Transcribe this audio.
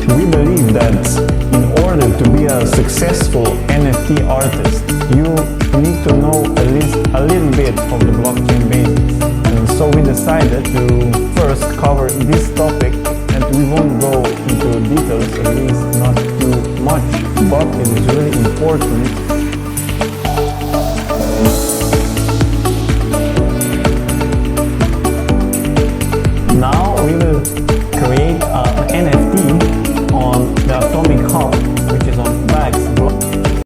We believe that in order to be a successful NFT artist, you need to know at least a little bit of the blockchain basics. And so we decided to first cover this topic, and we won't go into details, at least not too much, but it is really important